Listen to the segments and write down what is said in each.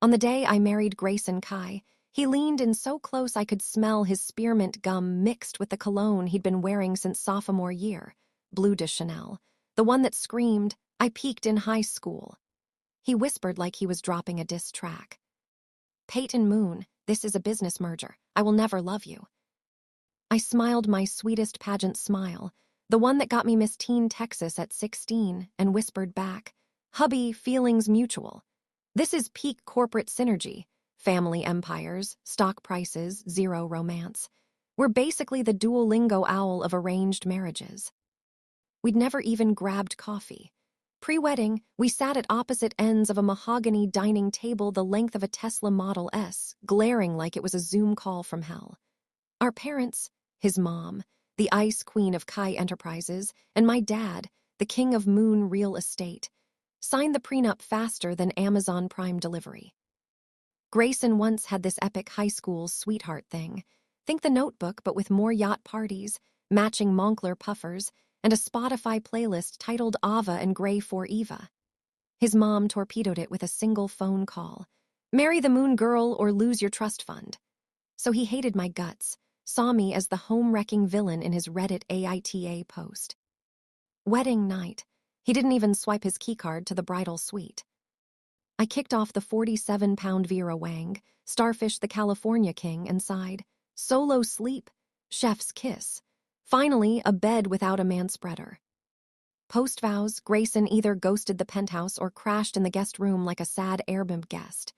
On the day I married Grayson Chi, he leaned in so close I could smell his spearmint gum mixed with the cologne he'd been wearing since sophomore year, Bleu de Chanel, the one that screamed, "I peaked in high school." He whispered like he was dropping a diss track. "Peyton Moon, this is a business merger. I will never love you." I smiled my sweetest pageant smile, the one that got me Miss Teen Texas at 16, and whispered back, "Hubby, feelings mutual. This is peak corporate synergy. Family empires, stock prices, zero romance. We're basically the Duolingo owl of arranged marriages." We'd never even grabbed coffee. Pre-wedding, we sat at opposite ends of a mahogany dining table the length of a Tesla Model S, glaring like it was a Zoom call from hell. Our parents, his mom, the ice queen of Kai Enterprises, and my dad, the king of Moon Real Estate, signed the prenup faster than Amazon Prime delivery. Grayson once had this epic high school sweetheart thing. Think The Notebook, but with more yacht parties, matching Moncler puffers, and a Spotify playlist titled Ava and Gray for Eva. His mom torpedoed it with a single phone call. "Marry the moon girl or lose your trust fund." So he hated my guts, saw me as the home-wrecking villain in his Reddit AITA post. Wedding night, he didn't even swipe his keycard to the bridal suite. I kicked off the 47-pound Vera Wang, Starfish the California King, and sighed, "Solo sleep, chef's kiss. Finally, a bed without a manspreader." Post-vows, Grayson either ghosted the penthouse or crashed in the guest room like a sad Airbnb guest.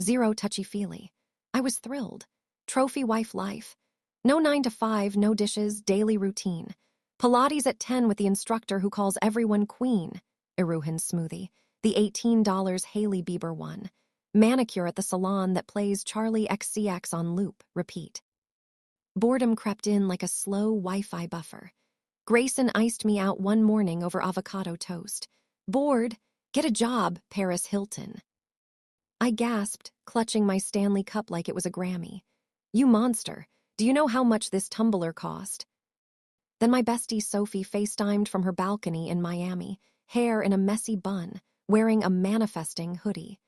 Zero touchy-feely. I was thrilled. Trophy wife life. No 9 to 5, no dishes, daily routine. Pilates at 10 with the instructor who calls everyone queen. Iruhan smoothie. The $18 Hailey Bieber one. Manicure at the salon that plays Charlie XCX on loop, repeat. Boredom crept in like a slow Wi-Fi buffer. Grayson iced me out one morning over avocado toast. "Bored? Get a job, Paris Hilton." I gasped, clutching my Stanley Cup like it was a Grammy. "You monster, do you know how much this tumbler cost?" Then my bestie Sophie FaceTimed from her balcony in Miami, hair in a messy bun, wearing a manifesting hoodie.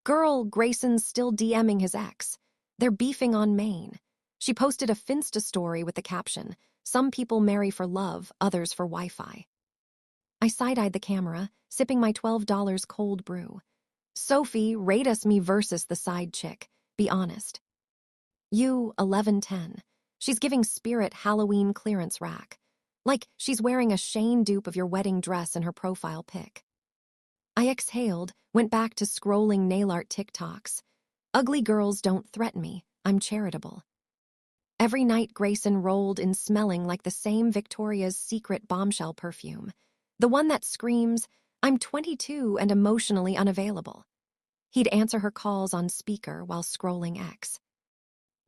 "Girl, Grayson's still DMing his ex. They're beefing on Maine." She posted a Finsta story with the caption, "Some people marry for love, others for Wi-Fi." I side-eyed the camera, sipping my $12 cold brew. "Sophie, rate us me versus the side chick. Be honest." You, 1110. She's giving Spirit Halloween clearance rack. Like she's wearing a Shane dupe of your wedding dress in her profile pic. I exhaled, went back to scrolling nail art TikToks. Ugly girls don't threaten me. I'm charitable. Every night Grayson rolled in smelling like the same Victoria's Secret bombshell perfume. The one that screams, "I'm 22 and emotionally unavailable." He'd answer her calls on speaker while scrolling X.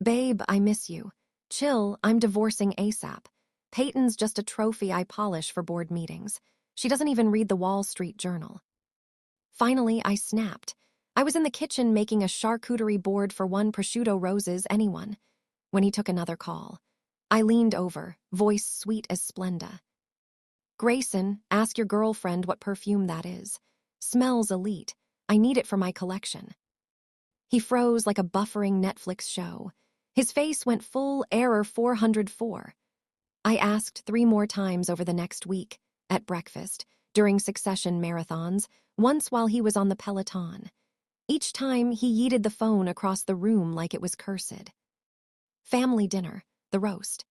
"Babe, I miss you. Chill, I'm divorcing ASAP. Peyton's just a trophy I polish for board meetings. She doesn't even read the Wall Street Journal." Finally, I snapped. I was in the kitchen making a charcuterie board for one prosciutto roses anyone, when he took another call. I leaned over, voice sweet as Splenda. "Grayson, ask your girlfriend what perfume that is. Smells elite. I need it for my collection." He froze like a buffering Netflix show. His face went full error 404. I asked 3 more times over the next week, at breakfast, during succession marathons, once while he was on the Peloton. Each time, he yeeted the phone across the room like it was cursed. Family dinner, the roast.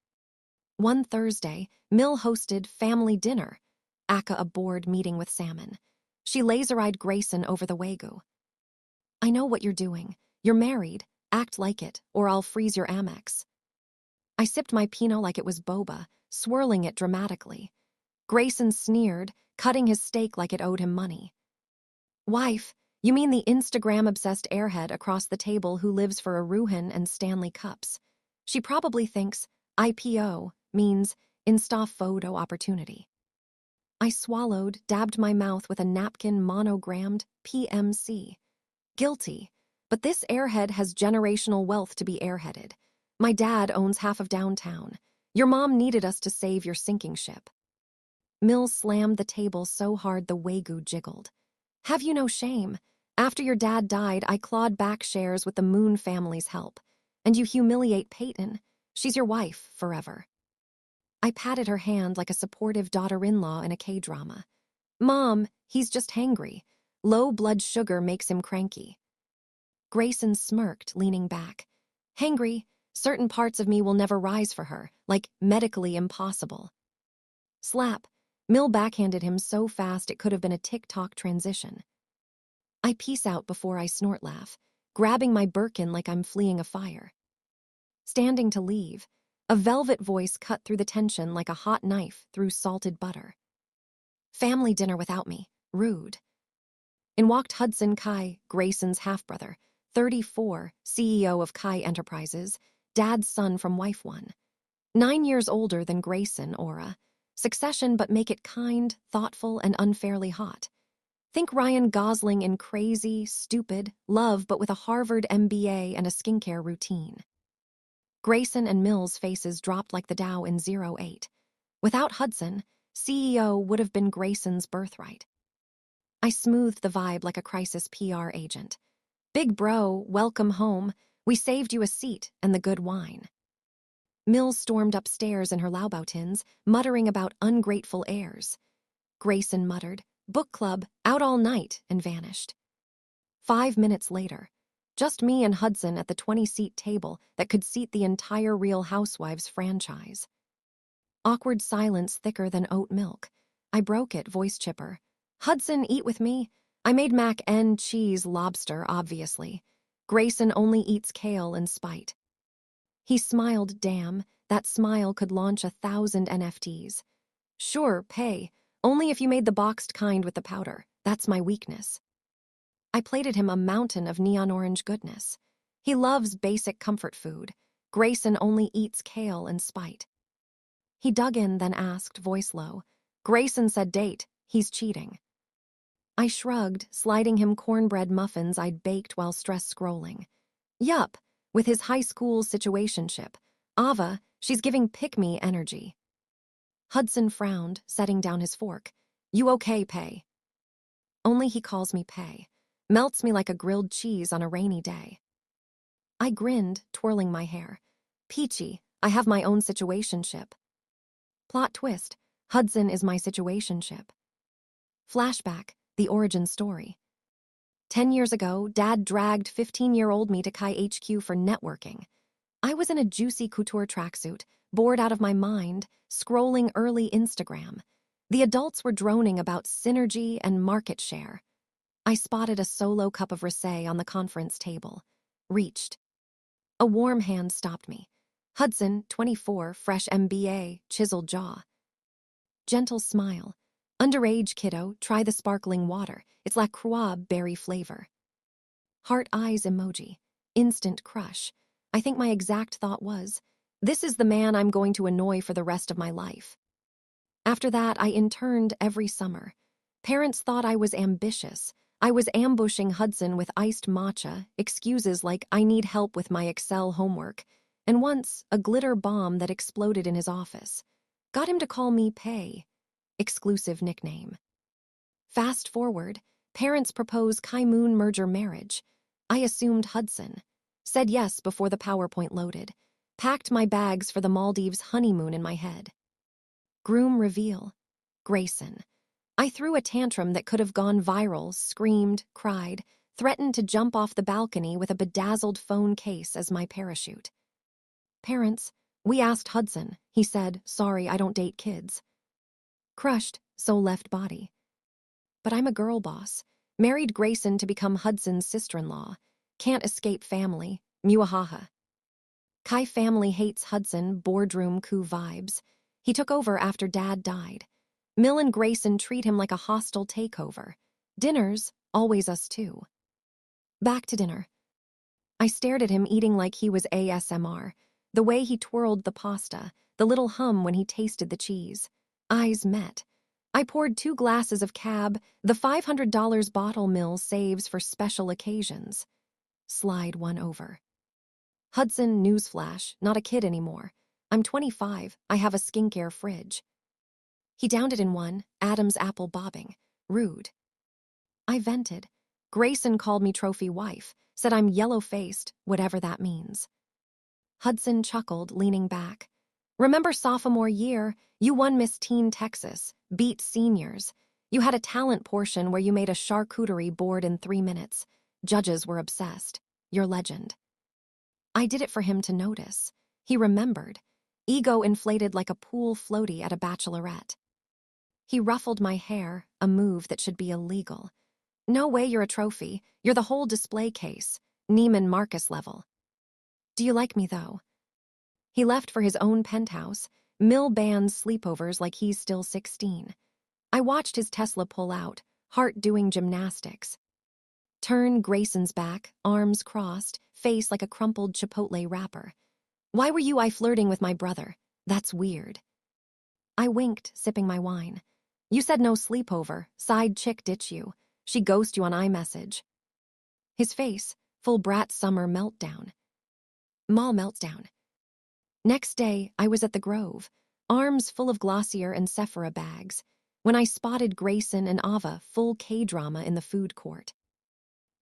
One Thursday, Mill hosted family dinner, aka a board meeting with salmon. She laser-eyed Grayson over the Wagyu. "I know what you're doing. You're married. Act like it, or I'll freeze your Amex." I sipped my Pinot like it was boba, swirling it dramatically. Grayson sneered, cutting his steak like it owed him money. "Wife, you mean the Instagram-obsessed airhead across the table who lives for Iruhan and Stanley Cups. She probably thinks IPO means Insta photo opportunity." I swallowed, dabbed my mouth with a napkin monogrammed PMC. Guilty, but this airhead has generational wealth to be airheaded. My dad owns half of downtown. Your mom needed us to save your sinking ship. Mills slammed the table so hard the Wagyu jiggled. "Have you no shame? After your dad died, I clawed back shares with the Moon family's help. And you humiliate Peyton. She's your wife forever. I patted her hand like a supportive daughter-in-law in a K-drama. Mom, he's just hangry. Low blood sugar makes him cranky. Grayson smirked, leaning back. Hangry, certain parts of me will never rise for her, like medically impossible. Slap. Mill backhanded him so fast it could have been a TikTok transition. I peace out before I snort laugh, grabbing my Birkin like I'm fleeing a fire. Standing to leave, a velvet voice cut through the tension like a hot knife through salted butter. Family dinner without me. Rude. In walked Hudson Chi, Grayson's half-brother, 34, CEO of Chi Enterprises, dad's son from wife one. 9 years older than Grayson, Aura. Succession but make it kind, thoughtful, and unfairly hot. Think Ryan Gosling in Crazy, Stupid, Love but with a Harvard MBA and a skincare routine. Grayson and Mill's faces dropped like the Dow in 08. Without Hudson, CEO would have been Grayson's birthright. I smoothed the vibe like a crisis PR agent. Big bro, welcome home. We saved you a seat and the good wine. Mill stormed upstairs in her Laubautins, muttering about ungrateful heirs. Grayson muttered, book club, out all night, and vanished. 5 minutes later, just me and Hudson at the 20-seat table that could seat the entire Real Housewives franchise. Awkward silence thicker than oat milk. I broke it, voice chipper. Hudson, eat with me. I made mac and cheese lobster, obviously. Grayson only eats kale in spite. He smiled, damn. That smile could launch 1,000 NFTs. Sure, pay. Only if you made the boxed kind with the powder. That's my weakness. I plated him a mountain of neon orange goodness. He loves basic comfort food. Grayson only eats kale in spite. He dug in, then asked, voice low. Grayson said date. He's cheating. I shrugged, sliding him cornbread muffins I'd baked while stress scrolling. Yup, with his high school situationship. Ava, she's giving pick-me energy. Hudson frowned, setting down his fork. You okay, Pay? Only he calls me Pay. Melts me like a grilled cheese on a rainy day. I grinned, twirling my hair. Peachy, I have my own situationship. Plot twist, Hudson is my situationship. Flashback, the origin story. 10 years ago, Dad dragged 15-year-old me to Chi HQ for networking. I was in a juicy couture tracksuit, bored out of my mind, scrolling early Instagram. The adults were droning about synergy and market share. I spotted a solo cup of rosé on the conference table. Reached. A warm hand stopped me. Hudson, 24, fresh MBA, chiseled jaw. Gentle smile. Underage kiddo, try the sparkling water. It's La Croix berry flavor. Heart eyes emoji. Instant crush. I think my exact thought was, this is the man I'm going to annoy for the rest of my life. After that, I interned every summer. Parents thought I was ambitious. I was ambushing Hudson with iced matcha, excuses like I need help with my Excel homework, and once a glitter bomb that exploded in his office. Got him to call me Pay. Exclusive nickname. Fast forward, parents propose Chi Moon merger marriage. I assumed Hudson. Said yes before the PowerPoint loaded. Packed my bags for the Maldives honeymoon in my head. Groom reveal. Grayson. I threw a tantrum that could have gone viral, screamed, cried, threatened to jump off the balcony with a bedazzled phone case as my parachute. Parents, we asked Hudson. He said, sorry, I don't date kids. Crushed, so left body. But I'm a girl boss. Married Grayson to become Hudson's sister-in-law. Can't escape family. Muahaha. Chi family hates Hudson, boardroom coup vibes. He took over after Dad died. Mill and Grayson treat him like a hostile takeover. Dinners, always us two. Back to dinner. I stared at him eating like he was ASMR. The way he twirled the pasta, the little hum when he tasted the cheese. Eyes met. I poured 2 glasses of cab, the $500 bottle Mill saves for special occasions. Slide one over. Hudson, newsflash, not a kid anymore. I'm 25, I have a skincare fridge. He downed it in one, Adam's apple bobbing. Rude. I vented. Grayson called me trophy wife, said I'm yellow-faced, whatever that means. Hudson chuckled, leaning back. Remember sophomore year, you won Miss Teen Texas, beat seniors. You had a talent portion where you made a charcuterie board in 3 minutes. Judges were obsessed. Your legend. I did it for him to notice. He remembered. Ego inflated like a pool floaty at a bachelorette. He ruffled my hair, a move that should be illegal. No way you're a trophy. You're the whole display case. Neiman Marcus level. Do you like me, though? He left for his own penthouse, Mill bands sleepovers like he's still 16. I watched his Tesla pull out, heart doing gymnastics. Turn Grayson's back, arms crossed, face like a crumpled Chipotle wrapper. Why were you flirting with my brother? That's weird. I winked, sipping my wine. You said no sleepover, side chick ditch you. She ghost you on iMessage. His face, full brat summer meltdown. Mall meltdown. Next day, I was at the Grove, arms full of Glossier and Sephora bags, when I spotted Grayson and Ava full K-drama in the food court.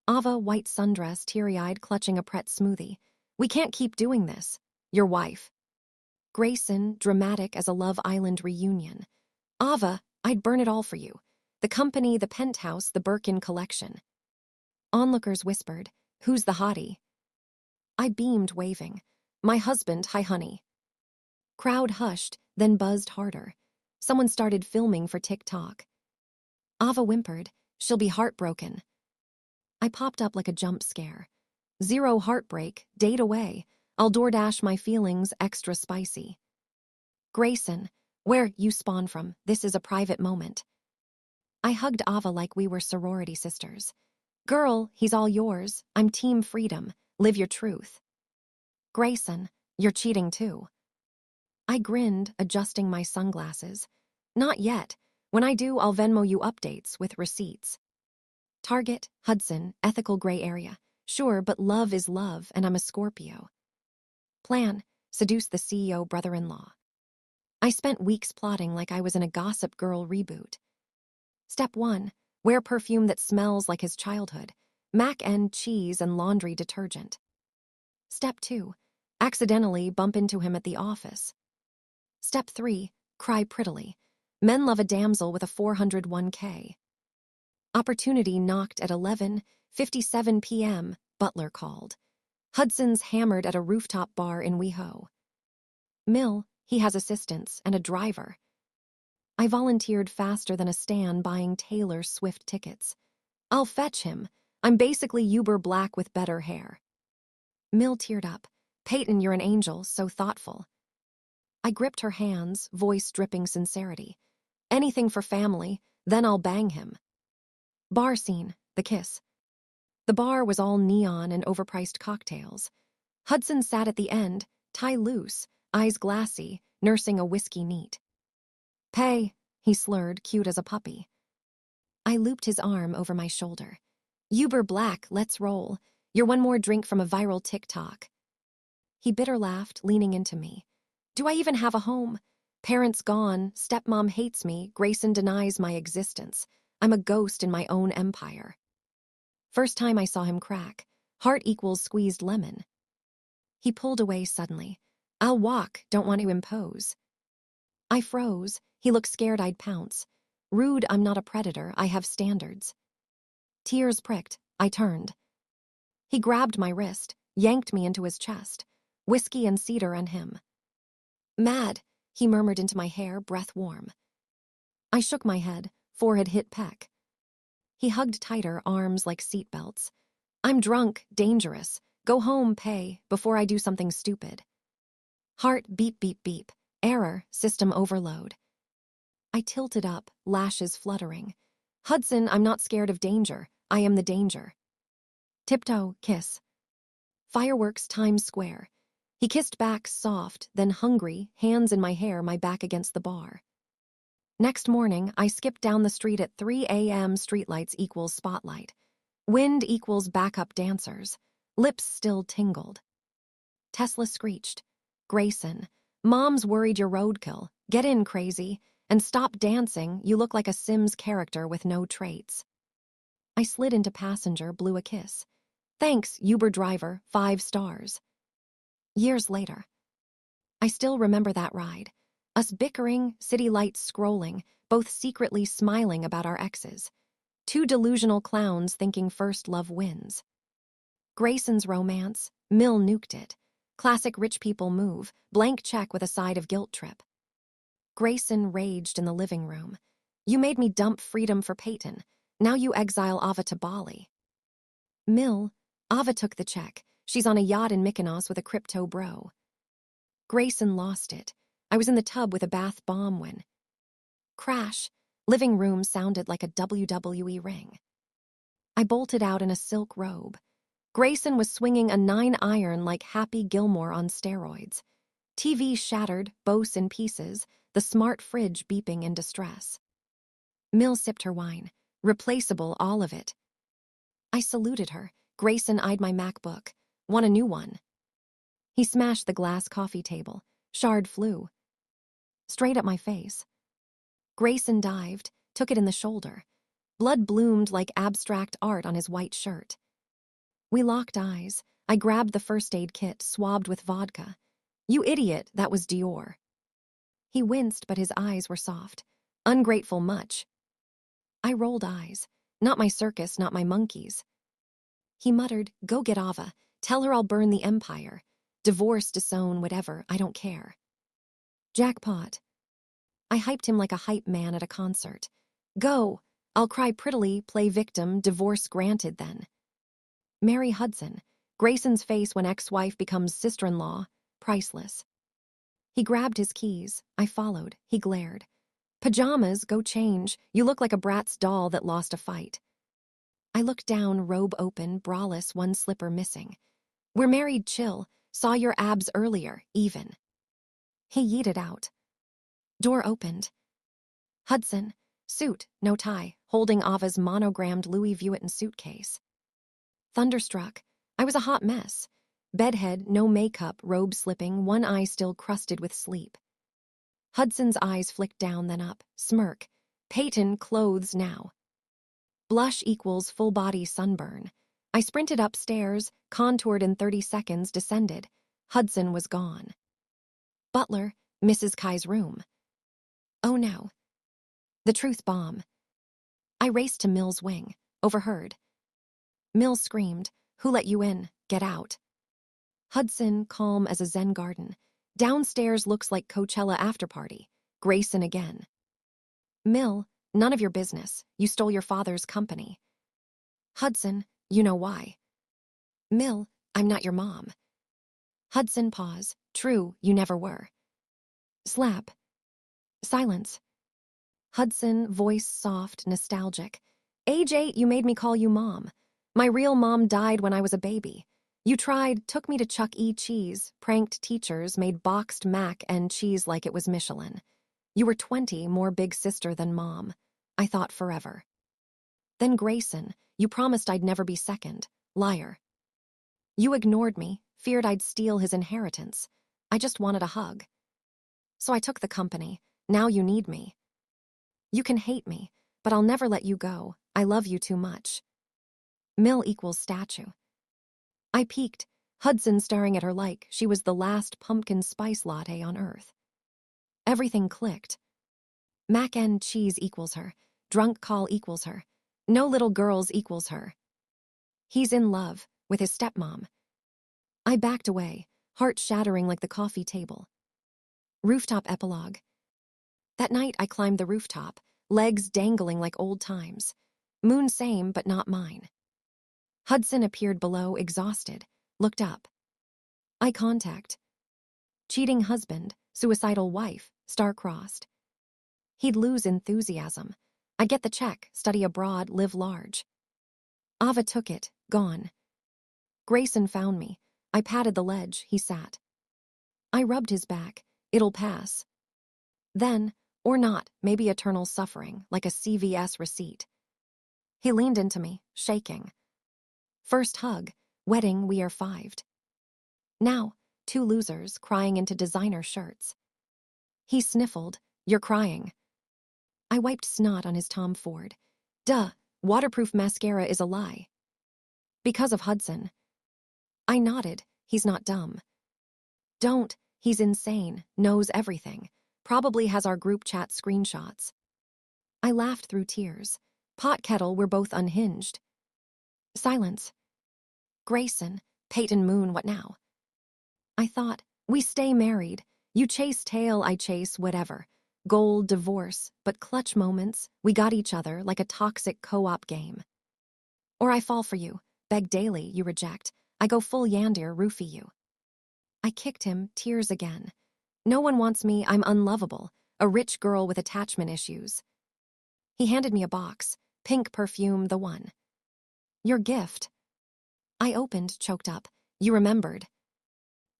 Ava, white sundress, teary-eyed, clutching a Pret smoothie. We can't keep doing this. Your wife. Grayson, dramatic as a Love Island reunion. Ava, I'd burn it all for you. The company, the penthouse, the Birkin collection. Onlookers whispered, who's the hottie? I beamed, waving. My husband, hi honey. Crowd hushed, then buzzed harder. Someone started filming for TikTok. Ava whimpered, she'll be heartbroken. I popped up like a jump scare. Zero heartbreak, date away. I'll DoorDash my feelings extra spicy. Grayson, where you spawn from, this is a private moment. I hugged Ava like we were sorority sisters. Girl, he's all yours. I'm team freedom. Live your truth. Grayson, you're cheating too. I grinned, adjusting my sunglasses. Not yet. When I do, I'll Venmo you updates with receipts. Target, Hudson, ethical gray area. Sure, but love is love, and I'm a Scorpio. Plan, seduce the CEO brother-in-law. I spent weeks plotting like I was in a Gossip Girl reboot. Step 1, wear perfume that smells like his childhood. Mac and cheese and laundry detergent. Step 2, accidentally bump into him at the office. Step 3, cry prettily. Men love a damsel with a 401k. Opportunity knocked at 11:57 p.m., butler called. Hudson's hammered at a rooftop bar in WeHo. Mill, he has assistants and a driver. I volunteered faster than a Stan buying Taylor Swift tickets. I'll fetch him. I'm basically Uber Black with better hair. Mill teared up. Peyton, you're an angel, so thoughtful. I gripped her hands, voice dripping sincerity. Anything for family, then I'll bang him. Bar scene, the kiss. The bar was all neon and overpriced cocktails. Hudson sat at the end, tie loose, eyes glassy, nursing a whiskey neat. Pay, he slurred, cute as a puppy. I looped his arm over my shoulder. Uber Black, let's roll. You're one more drink from a viral TikTok. He bitter laughed, leaning into me. Do I even have a home? Parents gone, stepmom hates me, Grayson denies my existence. I'm a ghost in my own empire. First time I saw him crack. Heart equals squeezed lemon. He pulled away suddenly. I'll walk, don't want to impose. I froze. He looked scared I'd pounce. Rude, I'm not a predator, I have standards. Tears pricked. I turned. He grabbed my wrist, yanked me into his chest. Whiskey and cedar and him. Mad, he murmured into my hair, breath warm. I shook my head, forehead hit peck. He hugged tighter, arms like seatbelts. I'm drunk, dangerous. Go home, pay, before I do something stupid. Heart beep beep beep. Error, system overload. I tilted up, lashes fluttering. Hudson, I'm not scared of danger. I am the danger. Tiptoe, kiss. Fireworks, Times Square. He kissed back, soft, then hungry, hands in my hair, my back against the bar. Next morning, I skipped down the street at 3 a.m. Streetlights equals spotlight. Wind equals backup dancers. Lips still tingled. Tesla screeched. Grayson, Mom's worried you're roadkill. Get in, crazy. And stop dancing, you look like a Sims character with no traits. I slid into passenger, blew a kiss. Thanks, Uber driver, 5 stars. Years later. I still remember that ride. Us bickering, city lights scrolling, both secretly smiling about our exes. 2 delusional clowns thinking first love wins. Grayson's romance, Mill nuked it. Classic rich people move, blank check with a side of guilt trip. Grayson raged in the living room. You made me dump freedom for Peyton. Now you exile Ava to Bali. Mill, Ava took the check. She's on a yacht in Mykonos with a crypto bro. Grayson lost it. I was in the tub with a bath bomb when. Crash. Living room sounded like a WWE ring. I bolted out in a silk robe. Grayson was swinging a 9-iron like Happy Gilmore on steroids. TV shattered, Bose in pieces, the smart fridge beeping in distress. Mill sipped her wine. Replaceable, all of it. I saluted her. Grayson eyed my MacBook. Want a new one? He smashed the glass coffee table. Shard flew. Straight at my face. Grayson dived, took it in the shoulder. Blood bloomed like abstract art on his white shirt. We locked eyes. I grabbed the first aid kit, swabbed with vodka. You idiot, that was Dior. He winced, but his eyes were soft. Ungrateful much. I rolled eyes. Not my circus, not my monkeys. He muttered, go get Ava. Tell her I'll burn the empire. Divorce, disown, whatever, I don't care. Jackpot. I hyped him like a hype man at a concert. Go. I'll cry prettily, play victim, divorce granted then. Marry Hudson. Grayson's face when ex-wife becomes sister-in-law. Priceless. He grabbed his keys. I followed. He glared. Pajamas, go change. You look like a brat's doll that lost a fight. I looked down, robe open, braless, one slipper missing. We're married, chill. Saw your abs earlier, even. He yeeted out. Door opened. Hudson, suit, no tie, holding Ava's monogrammed Louis Vuitton suitcase. Thunderstruck. I was a hot mess. Bedhead, no makeup, robe slipping, one eye still crusted with sleep. Hudson's eyes flicked down, then up. Smirk. Peyton, clothes now. Blush equals full body sunburn. I sprinted upstairs, contoured in 30 seconds, descended. Hudson was gone. Butler, Mrs. Chi's room. Oh no. The truth bomb. I raced to Mill's wing. Overheard. Mill screamed, who let you in? Get out. Hudson, calm as a Zen garden. Downstairs looks like Coachella afterparty. Grayson again. Mill, none of your business. You stole your father's company. Hudson, you know why. Mill, I'm not your mom. Hudson, pause. True, you never were. Slap. Silence. Hudson, voice soft, nostalgic. Age 8, you made me call you mom. My real mom died when I was a baby. You tried, took me to Chuck E. Cheese, pranked teachers, made boxed mac and cheese like it was Michelin. You were 20, more big sister than mom. I thought forever. Then Grayson, you promised I'd never be second. Liar. You ignored me, feared I'd steal his inheritance. I just wanted a hug. So I took the company. Now you need me. You can hate me, but I'll never let you go. I love you too much. Mill equals statue. I peeked, Hudson staring at her like she was the last pumpkin spice latte on earth. Everything clicked. Mac and cheese equals her. Drunk call equals her. No little girls equals her. He's in love with his stepmom. I backed away, heart shattering like the coffee table. Rooftop epilogue. That night I climbed the rooftop, legs dangling like old times. Moon same, but not mine. Hudson appeared below, exhausted, looked up. Eye contact. Cheating husband, suicidal wife, star-crossed. He'd lose enthusiasm. I'd get the check, study abroad, live large. Ava took it, gone. Grayson found me. I patted the ledge, he sat. I rubbed his back. It'll pass. Then, or not, maybe eternal suffering, like a CVS receipt. He leaned into me, shaking. First hug, wedding, we are 5'd. Now, 2 losers crying into designer shirts. He sniffled, you're crying. I wiped snot on his Tom Ford. Duh, Waterproof mascara is a lie. Because of Hudson. I nodded. He's not dumb. Don't. He's insane, knows everything. Probably has our group chat screenshots. I laughed through tears. Pot kettle, we're both unhinged. Silence. Grayson, Peyton Moon, what now? I thought, we stay married. You chase tail, I chase whatever. Gold, divorce, but clutch moments, we got each other like a toxic co-op game. Or I fall for you, beg daily, you reject. I go full Yandir, roofie you. I kicked him, tears again. No one wants me, I'm unlovable, a rich girl with attachment issues. He handed me a box, pink perfume, the one. Your gift. I opened, choked up. You remembered.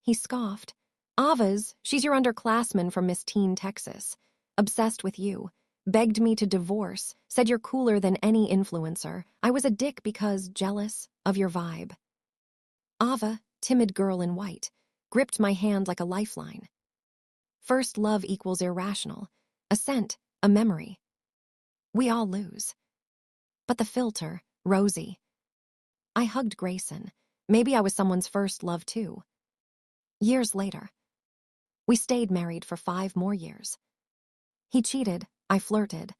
He scoffed. Ava's, she's your underclassman from Miss Teen, Texas. Obsessed with you. Begged me to divorce, said you're cooler than any influencer. I was a dick because jealous of your vibe. Ava, timid girl in white, gripped my hand like a lifeline. First love equals irrational. A scent, a memory. We all lose. But the filter, Rosie. I hugged Grayson. Maybe I was someone's first love too. Years later. We stayed married for 5 more years. He cheated, I flirted.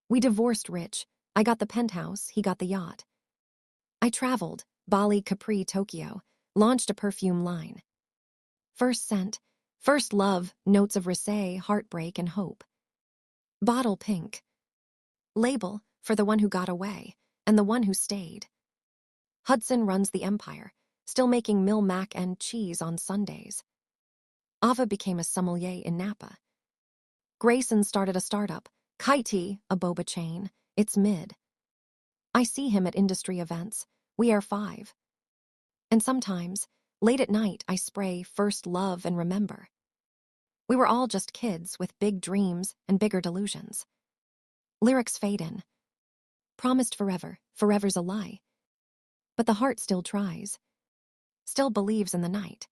We divorced rich. I got the penthouse, he got the yacht. I traveled, Bali, Capri, Tokyo, launched a perfume line. First scent, first love, notes of risque, heartbreak, and hope. Bottle pink. Label for the one who got away and the one who stayed. Hudson runs the empire, still making Mil mac and cheese on Sundays. Ava became a sommelier in Napa. Grayson started a startup, Kaiti, a boba chain. It's mid. I see him at industry events. We are 5. And sometimes, late at night, I spray first love and remember. We were all just kids with big dreams and bigger delusions. Lyrics fade in. Promised forever, forever's a lie. But the heart still tries. Still believes in the night.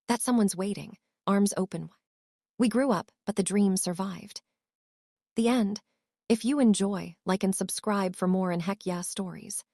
That someone's waiting, arms open. We grew up, but the dream survived. The end. If you enjoy, like and subscribe for more and heck yeah stories.